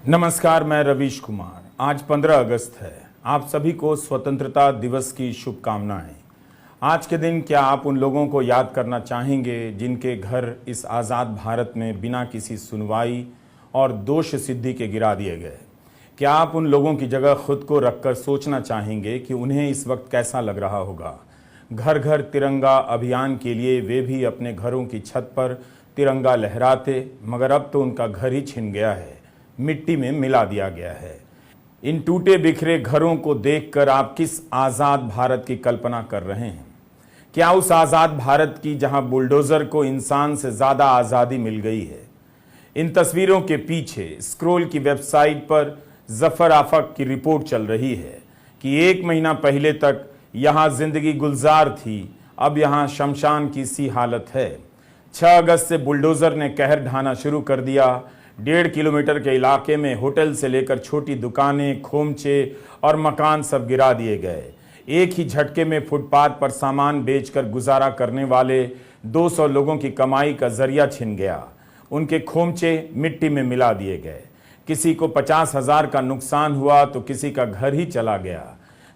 नमस्कार, मैं रवीश कुमार। आज 15 अगस्त है। आप सभी को स्वतंत्रता दिवस की शुभकामनाएं। आज के दिन क्या आप उन लोगों को याद करना चाहेंगे जिनके घर इस आज़ाद भारत में बिना किसी सुनवाई और दोष सिद्धि के गिरा दिए गए? क्या आप उन लोगों की जगह खुद को रखकर सोचना चाहेंगे कि उन्हें इस वक्त कैसा लग रहा होगा? घर घर तिरंगा अभियान के लिए वे भी अपने घरों की छत पर तिरंगा लहराते, मगर अब तो उनका घर ही छिन गया है, मिट्टी में मिला दिया गया है। इन टूटे बिखरे घरों को देखकर आप किस आज़ाद भारत की कल्पना कर रहे हैं? क्या उस आज़ाद भारत की जहां बुलडोज़र को इंसान से ज़्यादा आज़ादी मिल गई है? इन तस्वीरों के पीछे स्क्रोल की वेबसाइट पर जफ़र आफक की रिपोर्ट चल रही है कि 1 महीना पहले तक यहाँ जिंदगी गुलजार थी, अब यहाँ शमशान की सी हालत है। 6 अगस्त से बुलडोज़र ने कहर ढाना शुरू कर दिया। 1.5 किलोमीटर के इलाके में होटल से लेकर छोटी दुकानें, खोमचे और मकान सब गिरा दिए गए। एक ही झटके में फुटपाथ पर सामान बेचकर गुजारा करने वाले 200 लोगों की कमाई का जरिया छिन गया। उनके खोमचे मिट्टी में मिला दिए गए। किसी को 50,000 का नुकसान हुआ तो किसी का घर ही चला गया।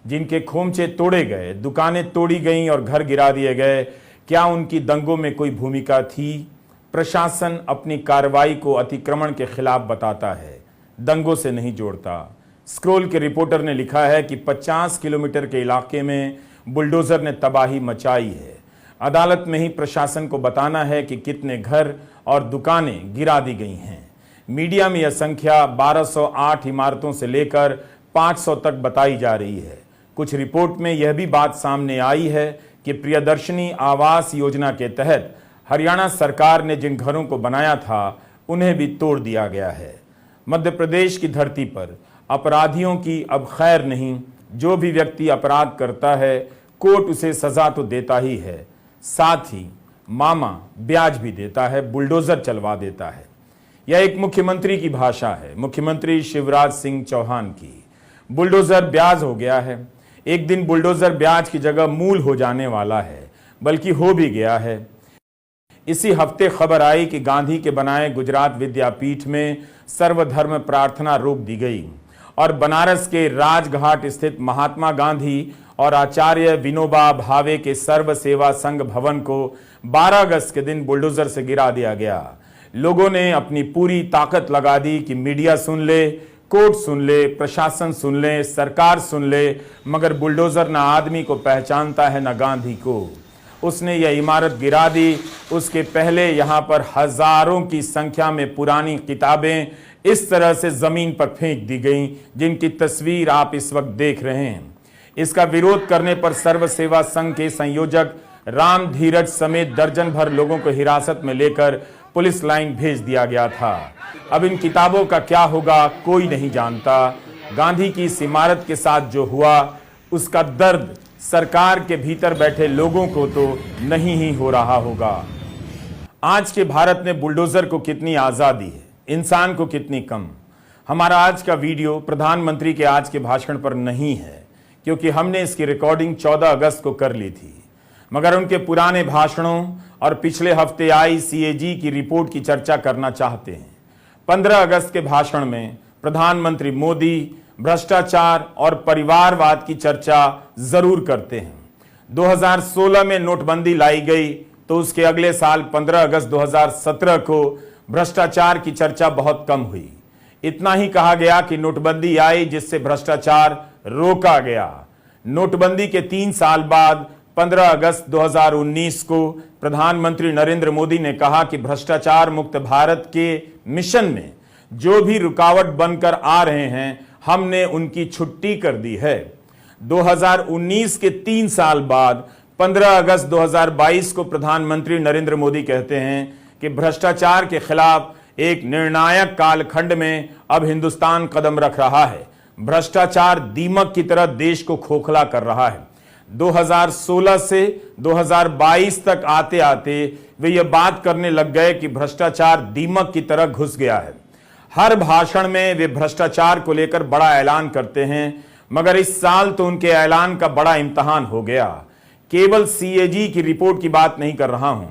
जिनके खोमचे तोड़े गए, दुकानें तोड़ी गईं और घर गिरा दिए गए, क्या उनकी दंगों में कोई भूमिका थी? प्रशासन अपनी कार्रवाई को अतिक्रमण के खिलाफ बताता है, दंगों से नहीं जोड़ता। स्क्रोल के रिपोर्टर ने लिखा है कि 50 किलोमीटर के इलाके में बुलडोज़र ने तबाही मचाई है। अदालत में ही प्रशासन को बताना है कि कितने घर और दुकानें गिरा दी गई हैं। मीडिया में यह संख्या 1208 इमारतों से लेकर 500 तक बताई जा रही है। कुछ रिपोर्ट में यह भी बात सामने आई है कि प्रियदर्शनी आवास योजना के तहत हरियाणा सरकार ने जिन घरों को बनाया था उन्हें भी तोड़ दिया गया है। मध्य प्रदेश की धरती पर अपराधियों की अब खैर नहीं। जो भी व्यक्ति अपराध करता है, कोर्ट उसे सजा तो देता ही है, साथ ही मामा ब्याज भी देता है, बुलडोज़र चलवा देता है। यह एक मुख्यमंत्री की भाषा है, मुख्यमंत्री शिवराज सिंह चौहान की। बुलडोज़र ब्याज हो गया है। एक दिन बुलडोज़र ब्याज की जगह मूल हो जाने वाला है, बल्कि हो भी गया है। इसी हफ्ते खबर आई कि गांधी के बनाए गुजरात विद्यापीठ में सर्वधर्म प्रार्थना रोक दी गई और बनारस के राजघाट स्थित महात्मा गांधी और आचार्य विनोबा भावे के सर्व सेवा संघ भवन को 12 अगस्त के दिन बुलडोज़र से गिरा दिया गया। लोगों ने अपनी पूरी ताकत लगा दी कि मीडिया सुन ले, कोर्ट सुन ले, प्रशासन सुन ले, सरकार सुन ले, मगर बुलडोज़र ना आदमी को पहचानता है, ना गांधी को। उसने यह इमारत गिरा दी। उसके पहले यहाँ पर हजारों की संख्या में पुरानी किताबें इस तरह से जमीन पर फेंक दी गईं, जिनकी तस्वीर आप इस वक्त देख रहे हैं। इसका विरोध करने पर सर्व सेवा संघ के संयोजक राम धीरज समेत दर्जन भर लोगों को हिरासत में लेकर पुलिस लाइन भेज दिया गया था। अब इन किताबों का क्या होगा, कोई नहीं जानता। गांधी की इस इमारत के साथ जो हुआ, उसका दर्द सरकार के भीतर बैठे लोगों को तो नहीं ही हो रहा होगा। आज के भारत में बुलडोज़र को कितनी आज़ादी है, इंसान को कितनी कम। हमारा आज का वीडियो प्रधानमंत्री के आज के भाषण पर नहीं है, क्योंकि हमने इसकी रिकॉर्डिंग 14 अगस्त को कर ली थी, मगर उनके पुराने भाषणों और पिछले हफ्ते आई CAG की रिपोर्ट की चर्चा करना चाहते हैं। 15 अगस्त के भाषण में प्रधानमंत्री मोदी भ्रष्टाचार और परिवारवाद की चर्चा जरूर करते हैं। 2016 में नोटबंदी लाई गई तो उसके अगले साल 15 अगस्त 2017 को भ्रष्टाचार की चर्चा बहुत कम हुई। इतना ही कहा गया कि नोटबंदी आई जिससे भ्रष्टाचार रोका गया। नोटबंदी के 3 साल बाद 15 अगस्त 2019 को प्रधानमंत्री नरेंद्र मोदी ने कहा कि भ्रष्टाचार मुक्त भारत के मिशन में जो भी रुकावट बनकर आ रहे हैं, हमने उनकी छुट्टी कर दी है। 2019 के 3 साल बाद 15 अगस्त 2022 को प्रधानमंत्री नरेंद्र मोदी कहते हैं कि भ्रष्टाचार के खिलाफ एक निर्णायक कालखंड में अब हिंदुस्तान कदम रख रहा है। भ्रष्टाचार दीमक की तरह देश को खोखला कर रहा है। 2016 से 2022 तक आते आते वे ये बात करने लग गए कि भ्रष्टाचार दीमक की तरह घुस गया है। हर भाषण में वे भ्रष्टाचार को लेकर बड़ा ऐलान करते हैं, मगर इस साल तो उनके ऐलान का बड़ा इम्तिहान हो गया। केवल CAG की रिपोर्ट की बात नहीं कर रहा हूं,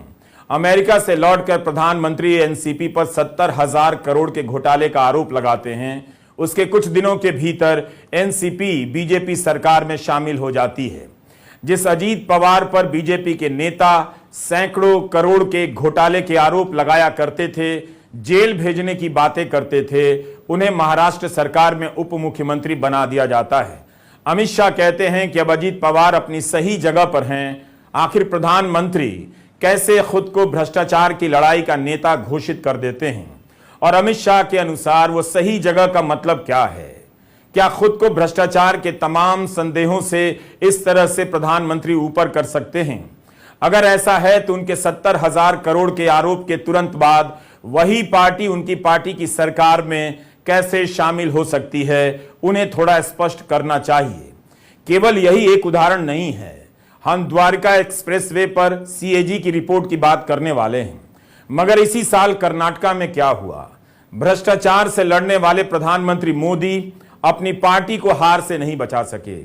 अमेरिका से लौटकर प्रधानमंत्री एनसीपी पर 70,000 करोड़ के घोटाले का आरोप लगाते हैं। उसके कुछ दिनों के भीतर एनसीपी बीजेपी सरकार में शामिल हो जाती है। जिस अजीत पवार पर बीजेपी के नेता सैकड़ों करोड़ के घोटाले के आरोप लगाया करते थे, जेल भेजने की बातें करते थे, उन्हें महाराष्ट्र सरकार में उप मुख्यमंत्री बना दिया जाता है। अमित शाह कहते हैं कि अब अजीत पवार अपनी सही जगह पर हैं। आखिर प्रधानमंत्री कैसे खुद को भ्रष्टाचार की लड़ाई का नेता घोषित कर देते हैं? और अमित शाह के अनुसार वो सही जगह का मतलब क्या है? क्या खुद को भ्रष्टाचार के तमाम संदेहों से इस तरह से प्रधानमंत्री ऊपर कर सकते हैं? अगर ऐसा है तो उनके 70,000 करोड़ के आरोप के तुरंत बाद वही पार्टी उनकी पार्टी की सरकार में कैसे शामिल हो सकती है? उन्हें थोड़ा स्पष्ट करना चाहिए। केवल यही एक उदाहरण नहीं है। हम द्वारका एक्सप्रेसवे पर सीएजी की रिपोर्ट की बात करने वाले हैं, मगर इसी साल कर्नाटका में क्या हुआ? भ्रष्टाचार से लड़ने वाले प्रधानमंत्री मोदी अपनी पार्टी को हार से नहीं बचा सके।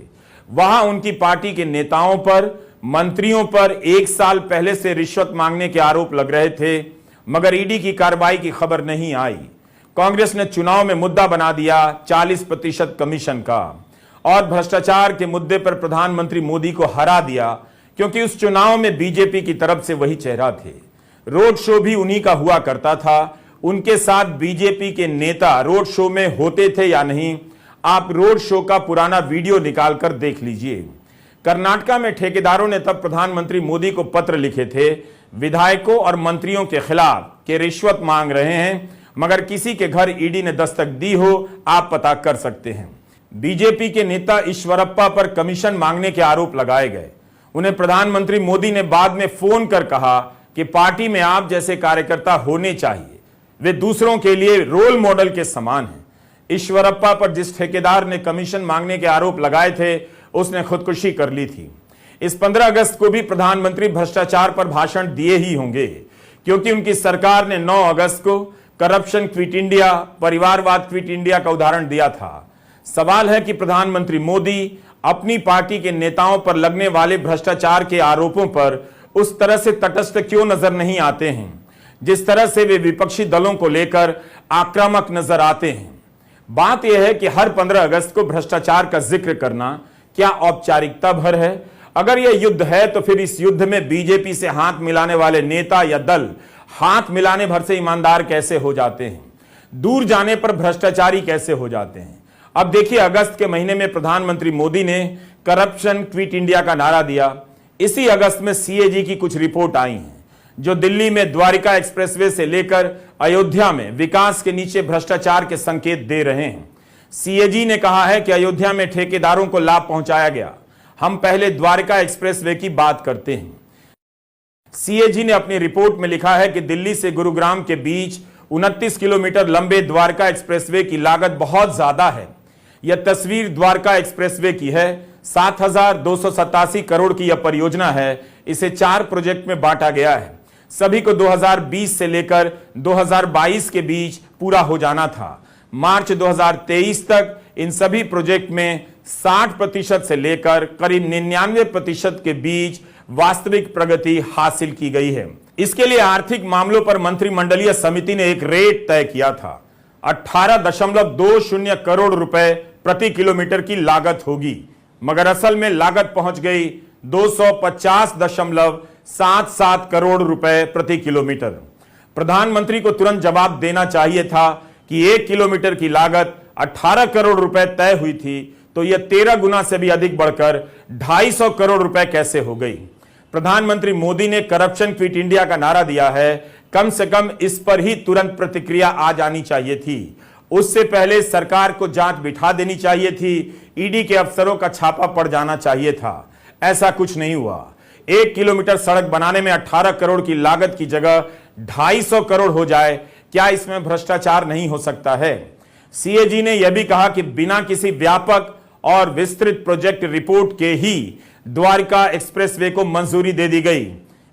वहां उनकी पार्टी के नेताओं पर, मंत्रियों पर 1 साल पहले से रिश्वत मांगने के आरोप लग रहे थे, मगर ईडी की कार्रवाई की खबर नहीं आई। कांग्रेस ने चुनाव में मुद्दा बना दिया 40% कमीशन का और भ्रष्टाचार के मुद्दे पर प्रधानमंत्री मोदी को हरा दिया, क्योंकि उस चुनाव में बीजेपी की तरफ से वही चेहरा थे। रोड शो भी उन्हीं का हुआ करता था। उनके साथ बीजेपी के नेता रोड शो में होते थे या नहीं, आप रोड शो का पुराना वीडियो निकालकर देख लीजिए। कर्नाटका में ठेकेदारों ने तब प्रधानमंत्री मोदी को पत्र लिखे थे, विधायकों और मंत्रियों के खिलाफ के रिश्वत मांग रहे हैं, मगर किसी के घर ईडी ने दस्तक दी हो, आप पता कर सकते हैं। बीजेपी के नेता ईश्वरप्पा पर कमीशन मांगने के आरोप लगाए गए। उन्हें प्रधानमंत्री मोदी ने बाद में फोन कर कहा कि पार्टी में आप जैसे कार्यकर्ता होने चाहिए, वे दूसरों के लिए रोल मॉडल के समान हैं। ईश्वरप्पा पर जिस ठेकेदार ने कमीशन मांगने के आरोप लगाए थे, उसने खुदकुशी कर ली थी। इस 15 अगस्त को भी प्रधानमंत्री भ्रष्टाचार पर भाषण दिए ही होंगे, क्योंकि उनकी सरकार ने 9 अगस्त को करप्शन क्विट इंडिया, परिवारवाद क्विट इंडिया का उदाहरण दिया था। सवाल है कि प्रधानमंत्री मोदी अपनी पार्टी के नेताओं पर लगने वाले भ्रष्टाचार के आरोपों पर उस तरह से तटस्थ क्यों नजर नहीं आते हैं, जिस तरह से वे विपक्षी दलों को लेकर आक्रामक नजर आते हैं। बात यह है कि हर 15 अगस्त को भ्रष्टाचार का जिक्र करना क्या औपचारिकता भर है? अगर यह युद्ध है तो फिर इस युद्ध में बीजेपी से हाथ मिलाने वाले नेता या दल हाथ मिलाने भर से ईमानदार कैसे हो जाते हैं? दूर जाने पर भ्रष्टाचारी कैसे हो जाते हैं? अब देखिए, अगस्त के महीने में प्रधानमंत्री मोदी ने करप्शन क्विट इंडिया का नारा दिया। इसी अगस्त में सीएजी की कुछ रिपोर्ट आई हैं, जो दिल्ली में द्वारका एक्सप्रेसवे से लेकर अयोध्या में विकास के नीचे भ्रष्टाचार के संकेत दे रहे हैं। सीएजी ने कहा है कि अयोध्या में ठेकेदारों को लाभ पहुंचाया गया। हम पहले द्वारका एक्सप्रेसवे की बात करते हैं। सीएजी ने अपनी रिपोर्ट में लिखा है कि दिल्ली से गुरुग्राम के बीच 29 किलोमीटर लंबे द्वारका एक्सप्रेसवे की लागत बहुत ज्यादा है। यह तस्वीर द्वारका एक्सप्रेसवे की है। 7,287 करोड़ की यह परियोजना है। इसे 4 प्रोजेक्ट में बांटा गया है। सभी को 2020 से लेकर 2022 के बीच पूरा हो जाना था। मार्च 2023 तक इन सभी प्रोजेक्ट में 60% से लेकर करीब 99% के बीच वास्तविक प्रगति हासिल की गई है। इसके लिए आर्थिक मामलों पर मंत्रिमंडलीय समिति ने एक रेट तय किया था। 18.20 करोड़ रुपए प्रति किलोमीटर की लागत होगी, मगर असल में लागत पहुंच गई 250.77 करोड़ रुपए प्रति किलोमीटर। प्रधानमंत्री को तुरंत जवाब देना चाहिए था कि 1 किलोमीटर की लागत 18 करोड़ रुपए तय हुई थी, तो यह 13 गुना से भी अधिक बढ़कर 250 करोड़ रुपए कैसे हो गई? प्रधानमंत्री मोदी ने करप्शन क्विट इंडिया का नारा दिया है। कम से कम इस पर ही तुरंत प्रतिक्रिया आ जानी चाहिए थी। उससे पहले सरकार को जांच बिठा देनी चाहिए थी। ईडी के अफसरों का छापा पड़ जाना चाहिए था। ऐसा कुछ नहीं हुआ। 1 किलोमीटर सड़क बनाने में 18 करोड़ की लागत की जगह 250 करोड़ हो जाए, क्या इसमें भ्रष्टाचार नहीं हो सकता है? सीएजी ने यह भी कहा कि बिना किसी व्यापक और विस्तृत प्रोजेक्ट रिपोर्ट के ही द्वारका एक्सप्रेसवे को मंजूरी दे दी गई।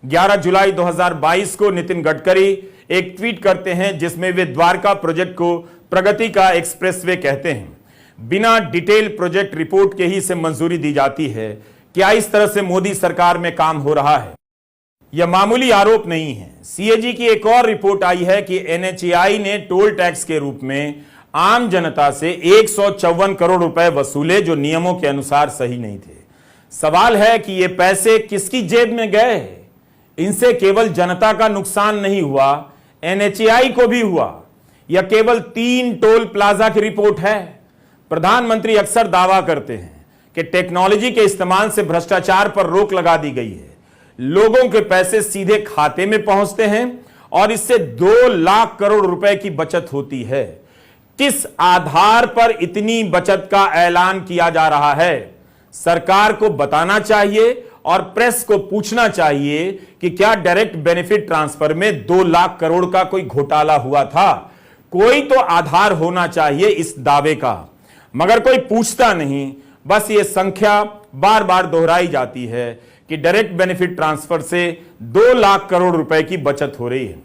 11 जुलाई 2022 को नितिन गडकरी एक ट्वीट करते हैं, जिसमें वे द्वारका प्रोजेक्ट को प्रगति का एक्सप्रेसवे कहते हैं। बिना डिटेल प्रोजेक्ट रिपोर्ट के ही इसे मंजूरी दी जाती है। क्या इस तरह से मोदी सरकार में काम हो रहा है? यह मामूली आरोप नहीं है। सीएजी की एक और रिपोर्ट आई है कि एनएचएआई ने टोल टैक्स के रूप में आम जनता से 154 करोड़ रुपए वसूले, जो नियमों के अनुसार सही नहीं थे। सवाल है कि ये पैसे किसकी जेब में गए? इनसे केवल जनता का नुकसान नहीं हुआ, एनएचएआई को भी हुआ। यह केवल 3 टोल प्लाजा की रिपोर्ट है। प्रधानमंत्री अक्सर दावा करते हैं कि टेक्नोलॉजी के इस्तेमाल से भ्रष्टाचार पर रोक लगा दी गई है, लोगों के पैसे सीधे खाते में पहुंचते हैं और इससे 2 लाख करोड़ रुपए की बचत होती है। किस आधार पर इतनी बचत का ऐलान किया जा रहा है? सरकार को बताना चाहिए और प्रेस को पूछना चाहिए कि क्या डायरेक्ट बेनिफिट ट्रांसफर में 2 लाख करोड़ का कोई घोटाला हुआ था? कोई तो आधार होना चाहिए इस दावे का, मगर कोई पूछता नहीं। बस ये संख्या बार बार दोहराई जाती है कि डायरेक्ट बेनिफिट ट्रांसफर से 2 लाख करोड़ रुपए की बचत हो रही है।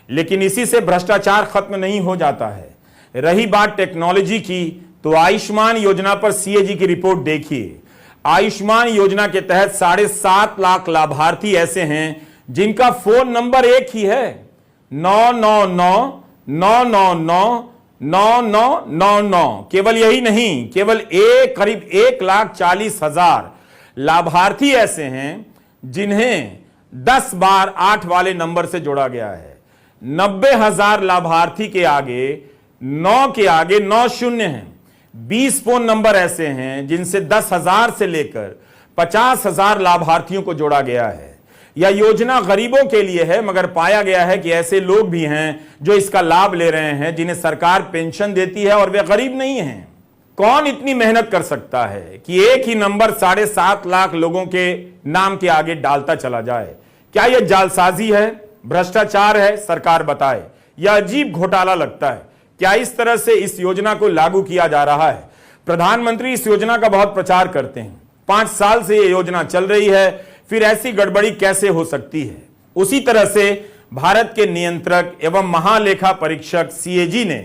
लेकिन इसी से भ्रष्टाचार खत्म नहीं हो जाता है। रही बात टेक्नोलॉजी की, तो आयुष्मान योजना पर सीएजी की रिपोर्ट देखिए। आयुष्मान योजना के तहत 7.5 लाख लाभार्थी ऐसे हैं जिनका फोन नंबर एक ही है, 999-999-9999। केवल यही नहीं, केवल करीब 1,40,000 लाभार्थी ऐसे हैं जिन्हें 10 बार 8 वाले नंबर से जोड़ा गया है। 90,000 लाभार्थी के आगे 9 शून्य हैं। 20 फोन नंबर ऐसे हैं जिनसे 10,000 से लेकर 50,000 लाभार्थियों को जोड़ा गया है। यह योजना गरीबों के लिए है, मगर पाया गया है कि ऐसे लोग भी हैं जो इसका लाभ ले रहे हैं, जिन्हें सरकार पेंशन देती है और वे गरीब नहीं हैं। कौन इतनी मेहनत कर सकता है कि एक ही नंबर 7.5 लाख लोगों के नाम के आगे डालता चला जाए? क्या यह जालसाजी है, भ्रष्टाचार है? सरकार बताए। यह अजीब घोटाला लगता है। क्या इस तरह से इस योजना को लागू किया जा रहा है? प्रधानमंत्री इस योजना का बहुत प्रचार करते हैं। 5 साल से यह योजना चल रही है, फिर ऐसी गड़बड़ी कैसे हो सकती है? उसी तरह से भारत के नियंत्रक एवं महालेखा परीक्षक सीएजी ने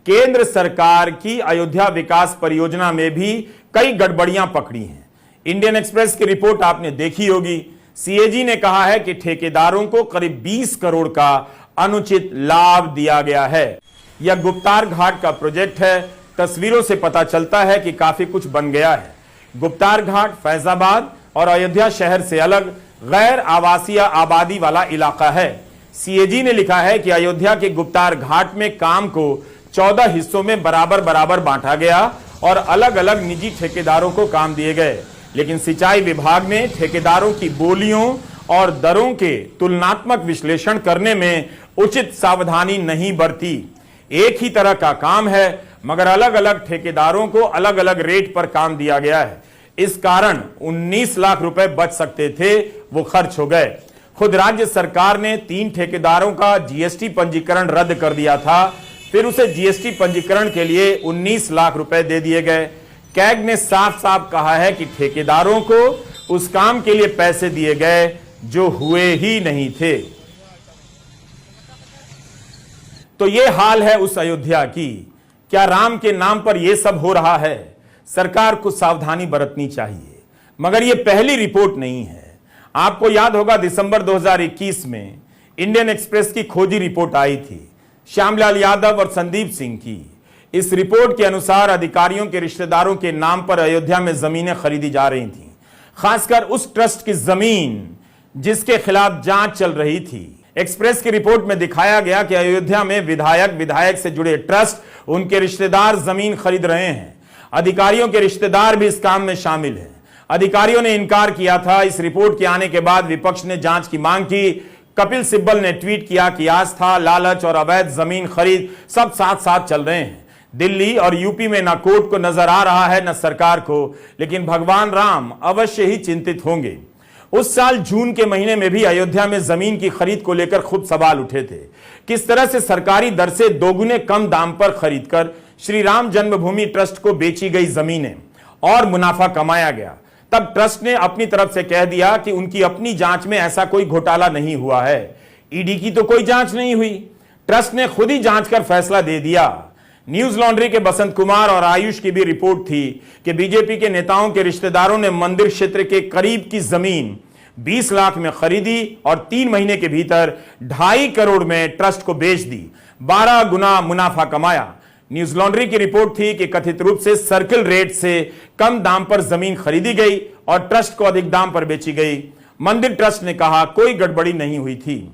केंद्र सरकार की अयोध्या विकास परियोजना में भी कई गड़बड़ियां पकड़ी हैं। इंडियन एक्सप्रेस की रिपोर्ट आपने देखी होगी। सीएजी ने कहा है कि ठेकेदारों को करीब 20 करोड़ का अनुचित लाभ दिया गया है। यह गुप्तार घाट का प्रोजेक्ट है। तस्वीरों से पता चलता है कि काफी कुछ बन गया है। गुप्तार घाट फैजाबाद और अयोध्या शहर से अलग गैर आवासीय आबादी वाला इलाका है। सीएजी ने लिखा है कि अयोध्या के गुप्तार घाट में काम को 14 हिस्सों में बराबर बराबर बांटा गया और अलग अलग निजी ठेकेदारों को काम दिए गए। लेकिन सिंचाई विभाग ने ठेकेदारों की बोलियों और दरों के तुलनात्मक विश्लेषण करने में उचित सावधानी नहीं बरती। एक ही तरह का काम है, मगर अलग अलग ठेकेदारों को अलग अलग रेट पर काम दिया गया है। इस कारण 19 लाख रुपए बच सकते थे, वो खर्च हो गए। खुद राज्य सरकार ने 3 ठेकेदारों का जीएसटी पंजीकरण रद्द कर दिया था, फिर उसे जीएसटी पंजीकरण के लिए 19 लाख रुपए दे दिए गए। कैग ने साफ साफ कहा है कि ठेकेदारों को उस काम के लिए पैसे दिए गए जो हुए ही नहीं थे। तो यह हाल है उस अयोध्या की। क्या राम के नाम पर यह सब हो रहा है? सरकार को सावधानी बरतनी चाहिए। मगर यह पहली रिपोर्ट नहीं है। आपको याद होगा दिसंबर 2021 में इंडियन एक्सप्रेस की खोजी रिपोर्ट आई थी, श्यामलाल यादव और संदीप सिंह की। इस रिपोर्ट के अनुसार अधिकारियों के रिश्तेदारों के नाम पर अयोध्या में जमीनें खरीदी जा रही थीं, खासकर उस ट्रस्ट की जमीन जिसके खिलाफ जांच चल रही थी। एक्सप्रेस की रिपोर्ट में दिखाया गया कि अयोध्या में विधायक से जुड़े ट्रस्ट, उनके रिश्तेदार जमीन खरीद रहे हैं। अधिकारियों के रिश्तेदार भी इस काम में शामिल हैं। अधिकारियों ने इनकार किया था। इस रिपोर्ट के आने के बाद विपक्ष ने जांच की मांग की। कपिल सिब्बल ने ट्वीट किया कि आस्था, लालच और अवैध जमीन खरीद सब साथ साथ चल रहे हैं। दिल्ली और यूपी में न कोर्ट को नजर आ रहा है न सरकार को, लेकिन भगवान राम अवश्य ही चिंतित होंगे। उस साल जून के महीने में भी अयोध्या में जमीन की खरीद को लेकर खुद सवाल उठे थे। किस तरह से सरकारी दर से दोगुने कम दाम पर खरीदकर श्री राम जन्मभूमि ट्रस्ट को बेची गई जमीनें और मुनाफा कमाया गया। तब ट्रस्ट ने अपनी तरफ से कह दिया कि उनकी अपनी जांच में ऐसा कोई घोटाला नहीं हुआ है। ईडी की तो कोई जांच नहीं हुई, ट्रस्ट ने खुद ही जांच कर फैसला दे दिया। न्यूज लॉन्ड्री के बसंत कुमार और आयुष की भी रिपोर्ट थी कि बीजेपी के नेताओं के रिश्तेदारों ने मंदिर क्षेत्र के करीब की जमीन 20 लाख में खरीदी और 3 महीने के भीतर 2.5 करोड़ में ट्रस्ट को बेच दी, 12 गुना मुनाफा कमाया। न्यूज लॉन्ड्री की रिपोर्ट थी कि कथित रूप से सर्किल रेट से कम दाम पर जमीन खरीदी गई और ट्रस्ट को अधिक दाम पर बेची गई। मंदिर ट्रस्ट ने कहा कोई गड़बड़ी नहीं हुई थी।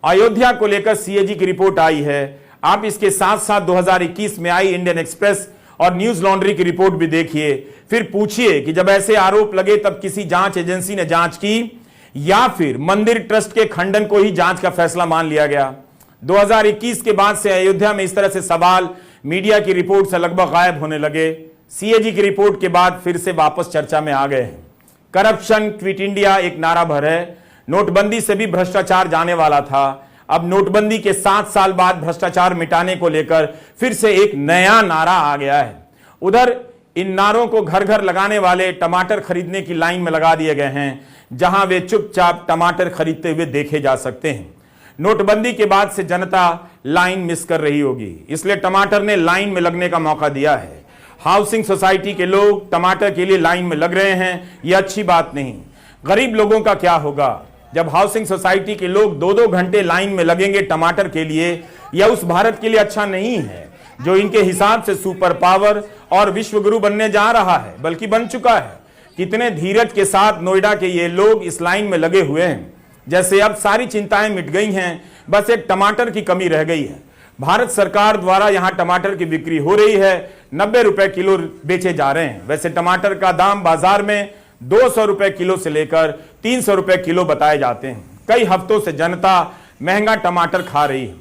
अयोध्या को लेकर सीएजी की रिपोर्ट आई है। आप इसके साथ साथ 2021 में आई इंडियन एक्सप्रेस और न्यूज लॉन्ड्री की रिपोर्ट भी देखिए, फिर पूछिए कि जब ऐसे आरोप लगे तब किसी जांच एजेंसी ने जांच की या फिर मंदिर ट्रस्ट के खंडन को ही जांच का फैसला मान लिया गया। 2021 के बाद से अयोध्या में इस तरह से सवाल मीडिया की रिपोर्ट से लगभग गायब होने लगे। सीएजी की रिपोर्ट के बाद फिर से वापस चर्चा में आ गए हैं। करप्शन क्विट इंडिया एक नारा भर है। नोटबंदी से भी भ्रष्टाचार जाने वाला था। अब नोटबंदी के 7 साल बाद भ्रष्टाचार मिटाने को लेकर फिर से एक नया नारा आ गया है। उधर इन नारों को घर घर लगाने वाले टमाटर खरीदने की लाइन में लगा दिए गए हैं, जहां वे चुपचाप टमाटर खरीदते हुए देखे जा सकते हैं। नोटबंदी के बाद से जनता लाइन मिस कर रही होगी, इसलिए टमाटर ने लाइन में लगने का मौका दिया है। हाउसिंग सोसाइटी के लोग टमाटर के लिए लाइन में लग रहे हैं, यह अच्छी बात नहीं। गरीब लोगों का क्या होगा जब हाउसिंग सोसाइटी के लोग 2-2 घंटे लाइन में लगेंगे टमाटर के लिए? यह उस भारत के लिए अच्छा नहीं है जो इनके हिसाब से सुपर पावर और विश्वगुरु बनने जा रहा है, बल्कि बन चुका है। कितने धीरज के साथ नोएडा के ये लोग इस लाइन में लगे हुए हैं, जैसे अब सारी चिंताएं मिट गई हैं, बस एक टमाटर की कमी रह गई है। भारत सरकार द्वारा यहां टमाटर की बिक्री हो रही है, 90 रुपए किलो बेचे जा रहे हैं। वैसे टमाटर का दाम बाजार में 200 रुपए किलो से लेकर 300 रुपए किलो बताए जाते हैं। कई हफ्तों से जनता महंगा टमाटर खा रही है।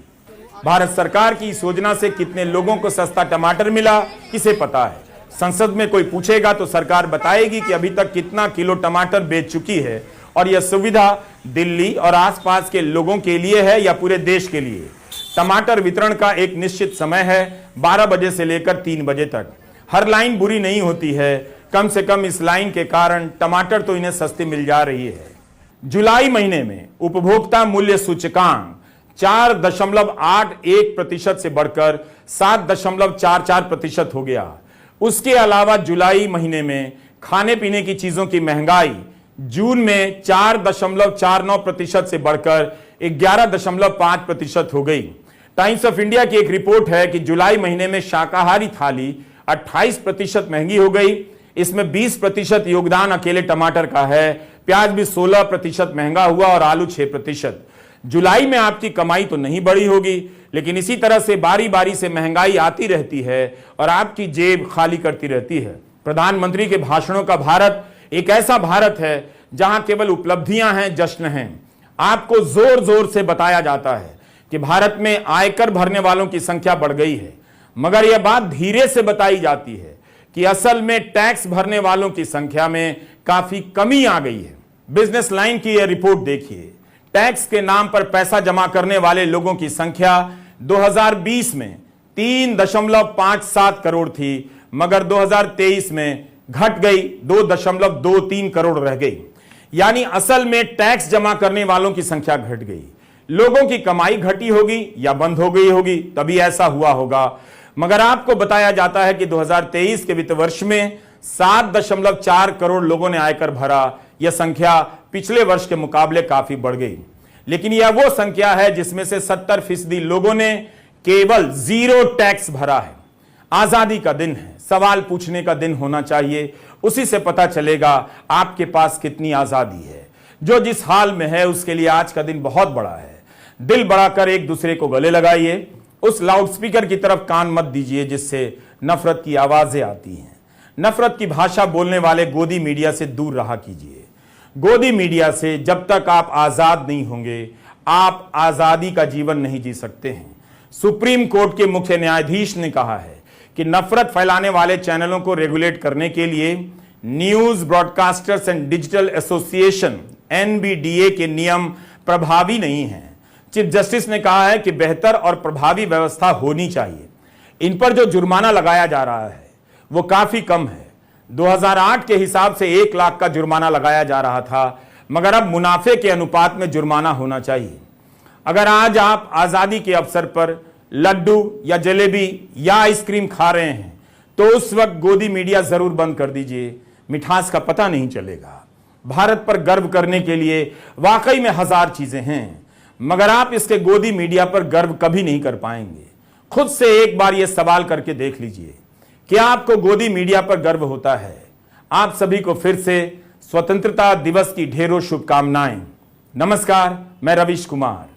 भारत सरकार की इस योजना से कितने लोगों को सस्ता टमाटर मिला, किसे पता है? संसद में कोई पूछेगा तो सरकार बताएगी कि अभी तक कितना किलो टमाटर बेच चुकी है, और यह सुविधा दिल्ली और आसपास के लोगों के लिए है या पूरे देश के लिए। टमाटर वितरण का एक निश्चित समय है, 12 बजे से लेकर 3 बजे तक। हर लाइन बुरी नहीं होती है, कम से कम इस लाइन के कारण टमाटर तो इन्हें सस्ती मिल जा रही है। जुलाई महीने में उपभोक्ता मूल्य सूचकांक 4.81% से बढ़कर 7.44% हो गया। उसके अलावा जुलाई महीने में खाने पीने की चीजों की महंगाई जून में 4.49% से बढ़कर 11.5% हो गई। टाइम्स ऑफ इंडिया की एक रिपोर्ट है कि जुलाई महीने में शाकाहारी थाली 28% महंगी हो गई। इसमें 20% योगदान अकेले टमाटर का है। प्याज भी 16% महंगा हुआ और आलू 6%। जुलाई में आपकी कमाई तो नहीं बढ़ी होगी, लेकिन इसी तरह से बारी बारी से महंगाई आती रहती है और आपकी जेब खाली करती रहती है। प्रधानमंत्री के भाषणों का भारत एक ऐसा भारत है जहां केवल उपलब्धियां हैं, जश्न हैं। आपको जोर जोर से बताया जाता है कि भारत में आयकर भरने वालों की संख्या बढ़ गई है, मगर यह बात धीरे से बताई जाती है कि असल में टैक्स भरने वालों की संख्या में काफी कमी आ गई है। बिजनेस लाइन की यह रिपोर्ट देखिए। टैक्स के नाम पर पैसा जमा करने वाले लोगों की संख्या 2020 में 3.57 करोड़ थी, मगर 2023 में घट गई, 2.23 करोड़ रह गई। यानी असल में टैक्स जमा करने वालों की संख्या घट गई। लोगों की कमाई घटी होगी या बंद हो गई होगी, तभी ऐसा हुआ होगा। मगर आपको बताया जाता है कि 2023 के वित्त वर्ष में 7.4 करोड़ लोगों ने आयकर भरा। यह संख्या पिछले वर्ष के मुकाबले काफी बढ़ गई, लेकिन यह वो संख्या है जिसमें से 70% लोगों ने केवल 0 टैक्स भरा है। आजादी का दिन है, सवाल पूछने का दिन होना चाहिए। उसी से पता चलेगा आपके पास कितनी आजादी है। जो जिस हाल में है उसके लिए आज का दिन बहुत बड़ा है। दिल बढ़ाकर एक दूसरे को गले लगाइए। उस लाउडस्पीकर की तरफ कान मत दीजिए जिससे नफरत की आवाजें आती हैं। नफरत की भाषा बोलने वाले गोदी मीडिया से दूर रहा कीजिए। गोदी मीडिया से जब तक आप आजाद नहीं होंगे, आप आजादी का जीवन नहीं जी सकते हैं। सुप्रीम कोर्ट के मुख्य न्यायाधीश ने कहा है कि नफरत फैलाने वाले चैनलों को रेगुलेट करने के लिए news broadcasters and digital association NBDA के नियम प्रभावी नहीं हैं। चीफ जस्टिस ने कहा है कि बेहतर और प्रभावी व्यवस्था होनी चाहिए। इन पर जो जुर्माना लगाया जा रहा है वो काफी कम है। 2008 के हिसाब से 1 लाख का जुर्माना लगाया जा रहा था, मगर अब मुनाफे के अनुपात में जुर्माना होना चाहिए। अगर आज आप आजादी के अवसर पर लड्डू या जलेबी या आइसक्रीम खा रहे हैं तो उस वक्त गोदी मीडिया जरूर बंद कर दीजिए। मिठास का पता नहीं चलेगा। भारत पर गर्व करने के लिए वाकई में हजार चीजें हैं, मगर आप इसके गोदी मीडिया पर गर्व कभी नहीं कर पाएंगे। खुद से एक बार यह सवाल करके देख लीजिए, क्या आपको गोदी मीडिया पर गर्व होता है? आप सभी को फिर से स्वतंत्रता दिवस की ढेरों शुभकामनाएं। नमस्कार, मैं रवीश कुमार।